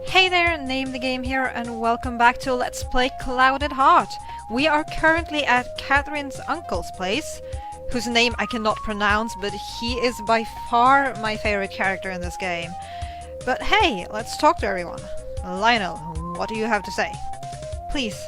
Hey there, NameTheGame here, and welcome back to Let's Play Clouded Heart. We are currently at Catherine's uncle's place, whose name I cannot pronounce, but he is by far my favorite character in this game. But hey, let's talk to everyone. Lionel, what do you have to say? Please,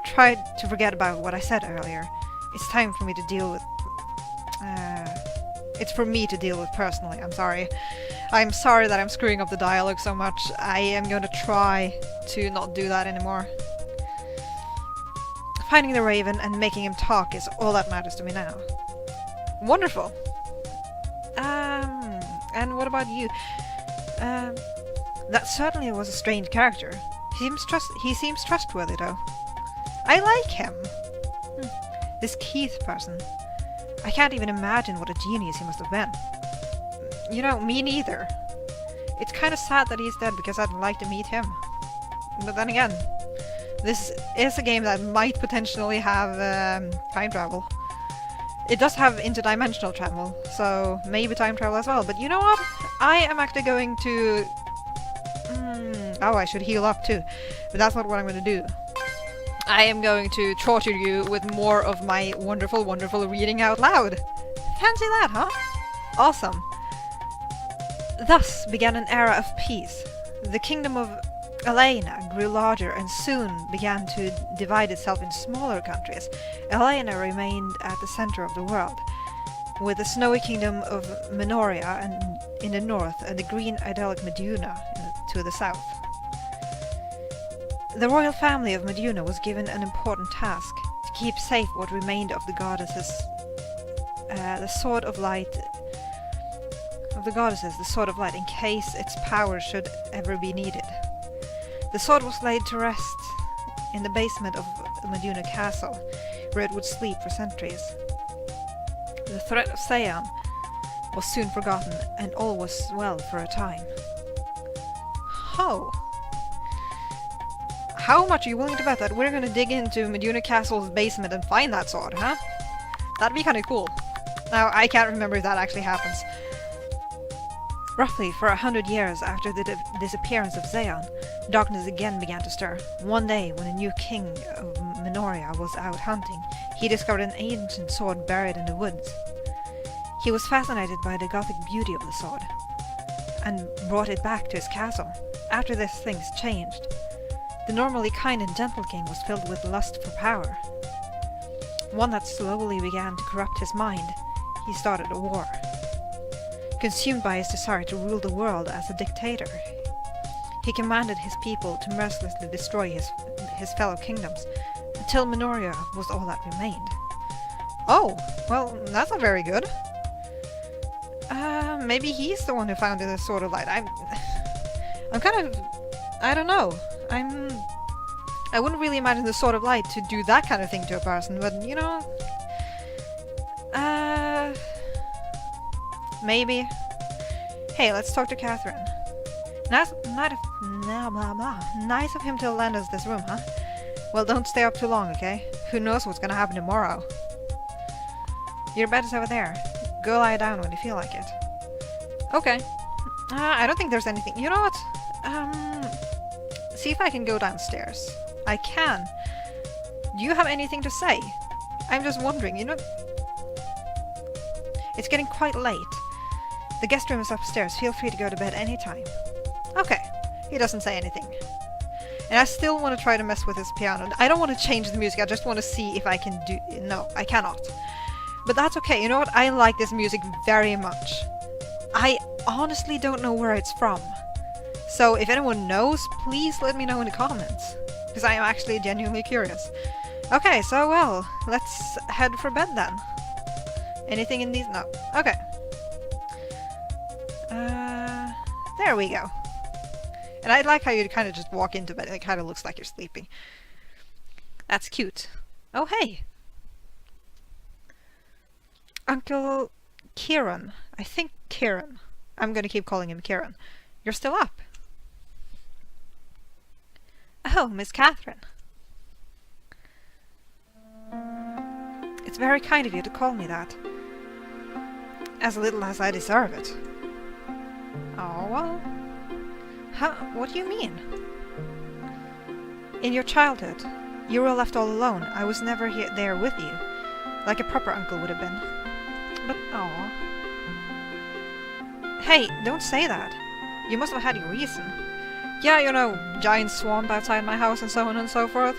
try to forget about what I said earlier. It's time for me to deal with... It's for me to deal with personally, I'm sorry. I'm sorry that I'm screwing up the dialogue so much. I am going to try to not do that anymore. Finding the Raven and making him talk is all that matters to me now. Wonderful! And what about you? That certainly was a strange character. He seems trustworthy though. I like him! This Keith person. I can't even imagine what a genius he must have been. You know, me neither. It's kind of sad that he's dead because I'd like to meet him. But then again, this is a game that might potentially have time travel. It does have interdimensional travel, so maybe time travel as well. But you know what? I am actually going to... Oh, I should heal up too. But that's not what I'm going to do. I am going to torture you with more of my wonderful, wonderful reading out loud. Fancy that, huh? Awesome. Thus began an era of peace. The kingdom of Elena grew larger and soon began to divide itself in smaller countries. Elena remained at the center of the world, with the snowy kingdom of Minoria in the north and the green idyllic Meduna to the south. The royal family of Meduna was given an important task, to keep safe what remained of the goddesses, the Sword of Light, in case its power should ever be needed. The sword was laid to rest in the basement of the Meduna castle, where it would sleep for centuries. The threat of Seon was soon forgotten, and all was well for a time. Oh. How much are you willing to bet that we're gonna dig into Meduna Castle's basement and find that sword, huh? That'd be kinda cool. Now, I can't remember if that actually happens. Roughly for 100 years after the disappearance of Zeon, darkness again began to stir. One day, when a new king of Minoria was out hunting, he discovered an ancient sword buried in the woods. He was fascinated by the gothic beauty of the sword, and brought it back to his castle. After this, things changed. The normally kind and gentle king was filled with lust for power, one that slowly began to corrupt his mind. He started a war. Consumed by his desire to rule the world as a dictator, he commanded his people to mercilessly destroy his fellow kingdoms, until Minoria was all that remained. Oh, well, that's not very good. Maybe he's the one who found the Sword of Light. I'm kind of... I don't know. I wouldn't really imagine the Sword of Light to do that kind of thing to a person, but, you know... Maybe. Hey, let's talk to Catherine. Nice of him to lend us this room, huh? Well, don't stay up too long, okay? Who knows what's gonna happen tomorrow? Your bed is over there. Go lie down when you feel like it. Okay. I don't think there's anything... You know what? See if I can go downstairs. I can. Do you have anything to say? I'm just wondering, you know... It's getting quite late. The guest room is upstairs. Feel free to go to bed anytime. Okay. He doesn't say anything. And I still want to try to mess with his piano. I don't want to change the music. I just want to see if I can do... No, I cannot. But that's okay. You know what? I like this music very much. I honestly don't know where it's from. So if anyone knows, please let me know in the comments. Because I am actually genuinely curious. Okay, so well, let's head for bed then. Anything in these? No. Okay. There we go. And I like how you kind of just walk into bed. It kind of looks like you're sleeping. That's cute. Oh, hey! Uncle Kieran. I think Kieran. I'm gonna keep calling him Kieran. You're still up. Oh, Miss Catherine. It's very kind of you to call me that. As little as I deserve it. Oh, well... Huh? What do you mean? In your childhood, you were left all alone. I was never there with you, like a proper uncle would have been. But, aw. Hey, don't say that. You must have had your reason. Yeah, you know, giant swamp outside my house and so on and so forth.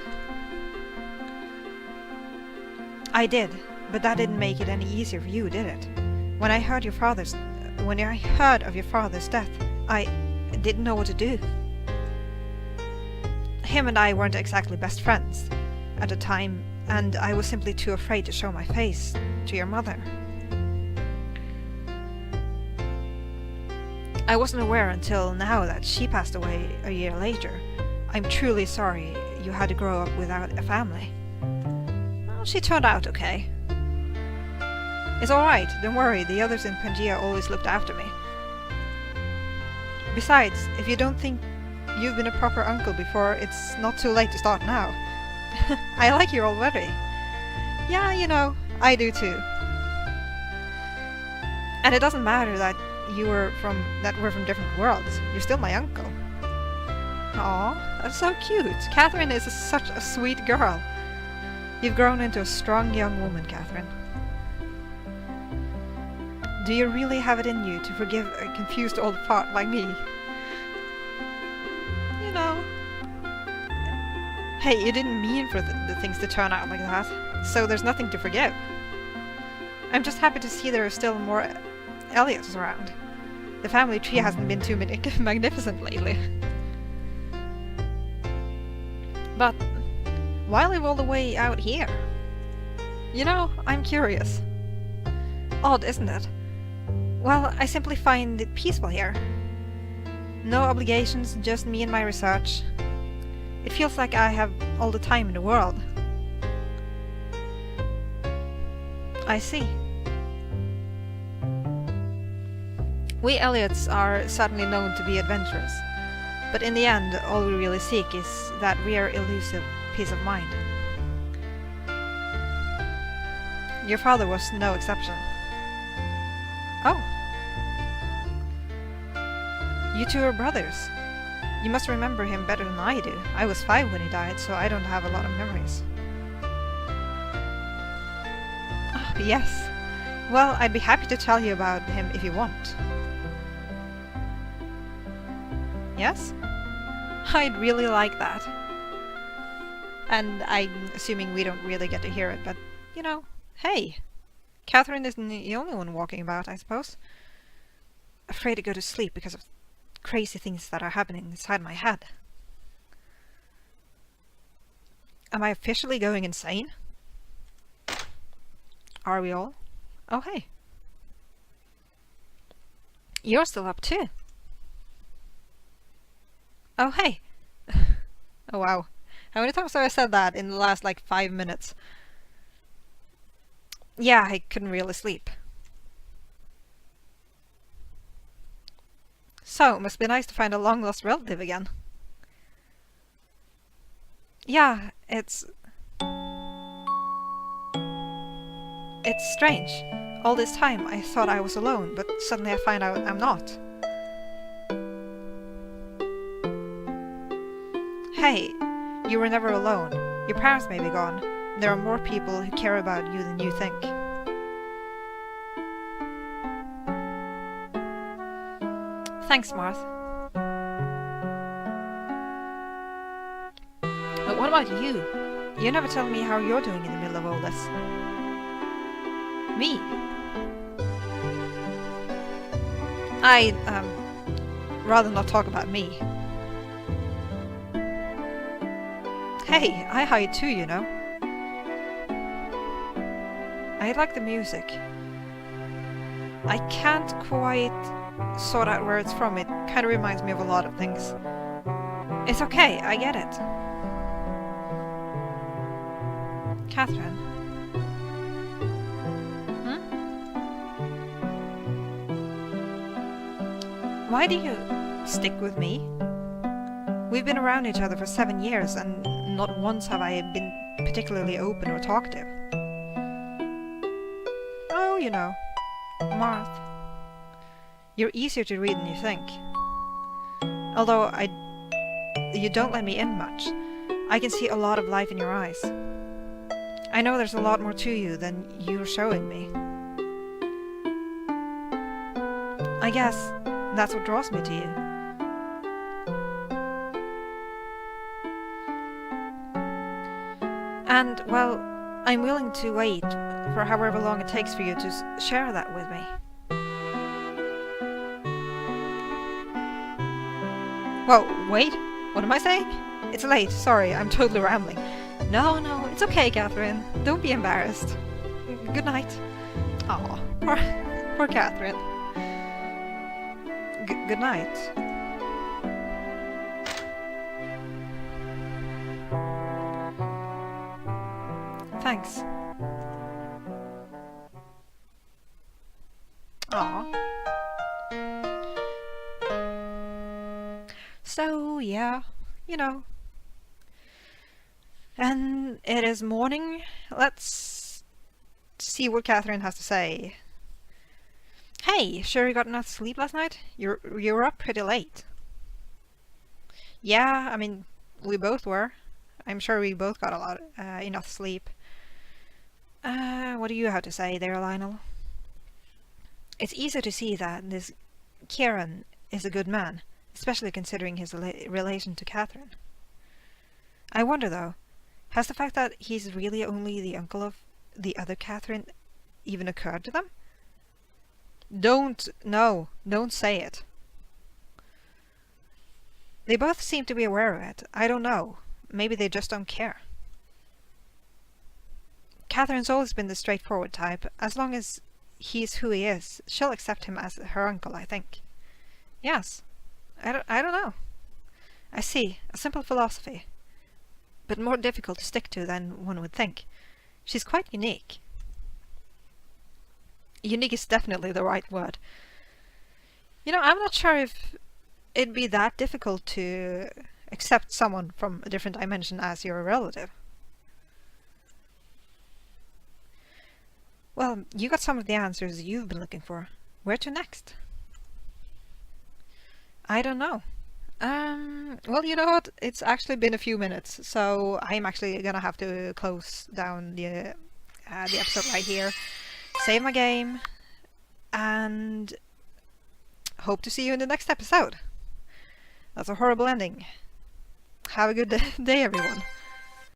I did, but that didn't make it any easier for you, did it? When I heard of your father's death, I didn't know what to do. Him and I weren't exactly best friends at the time, and I was simply too afraid to show my face to your mother. I wasn't aware until now that she passed away a year later. I'm truly sorry you had to grow up without a family. Well, she turned out okay. It's alright, don't worry, the others in Pangaea always looked after me. Besides, if you don't think you've been a proper uncle before, it's not too late to start now. I like you already. Yeah, you know, I do too. And it doesn't matter that we're from different worlds. You're still my uncle. Aw, that's so cute. Catherine is such a sweet girl. You've grown into a strong young woman, Catherine. Do you really have it in you to forgive a confused old fart like me? You know. Hey, you didn't mean for the things to turn out like that, so there's nothing to forgive. I'm just happy to see there are still more Elliots around. The family tree hasn't been too magnificent lately. But why live all the way out here? You know, I'm curious. Odd, isn't it? Well, I simply find it peaceful here. No obligations, just me and my research. It feels like I have all the time in the world. I see. We Elliots are certainly known to be adventurous, but in the end, all we really seek is that rare, elusive peace of mind. Your father was no exception. Oh. You two are brothers. You must remember him better than I do. I was 5 when he died, so I don't have a lot of memories. Oh, yes. Well, I'd be happy to tell you about him if you want. Yes? I'd really like that. And I'm assuming we don't really get to hear it, but, you know, hey! Catherine isn't the only one walking about, I suppose. Afraid to go to sleep because of crazy things that are happening inside my head. Am I officially going insane? Are we all? Oh, hey. You're still up too. Oh, hey. Oh, wow. How many times have I said that in the last, 5 minutes? Yeah, I couldn't really sleep. So, it must be nice to find a long-lost relative again. Yeah, it's strange. All this time I thought I was alone, but suddenly I find out I'm not. Hey, you were never alone. Your parents may be gone. There are more people who care about you than you think. Thanks, Marth. But what about you? You never tell me how you're doing in the middle of all this. Me? I'd, rather not talk about me. Hey, I hide too, you know. I like the music. I can't quite sort out where it's from. It kind of reminds me of a lot of things. It's okay, I get it. Catherine? Why do you stick with me? We've been around each other for 7 years, and not once have I been particularly open or talkative. Oh, you know, Marth. You're easier to read than you think. Although you don't let me in much. I can see a lot of life in your eyes. I know there's a lot more to you than you're showing me. I guess that's what draws me to you. And, well, I'm willing to wait for however long it takes for you to share that with me. Whoa, wait, what am I saying? It's late, sorry, I'm totally rambling. No, it's okay, Catherine. Don't be embarrassed. Good night. Aw, poor Catherine. Good night. Thanks. Aw. So, yeah, you know. And it is morning. Let's see what Catherine has to say. Hey, sure you got enough sleep last night? You were up pretty late. Yeah, I mean, we both were. I'm sure we both got enough sleep. What do you have to say there, Lionel? It's easy to see that this Kieran is a good man, especially considering his relation to Catherine. I wonder, though, has the fact that he's really only the uncle of the other Catherine even occurred to them? Don't say it. They both seem to be aware of it. I don't know. Maybe they just don't care. Catherine's always been the straightforward type. As long as he's who he is, she'll accept him as her uncle, I think. Yes. I don't know. I see. A simple philosophy. But more difficult to stick to than one would think. She's quite unique. Unique is definitely the right word. You know, I'm not sure if it'd be that difficult to accept someone from a different dimension as your relative. Well, you got some of the answers you've been looking for. Where to next? I don't know. Well, you know what? It's actually been a few minutes, so I'm actually gonna have to close down the episode right here. Save my game, and hope to see you in the next episode. That's a horrible ending. Have a good day, everyone.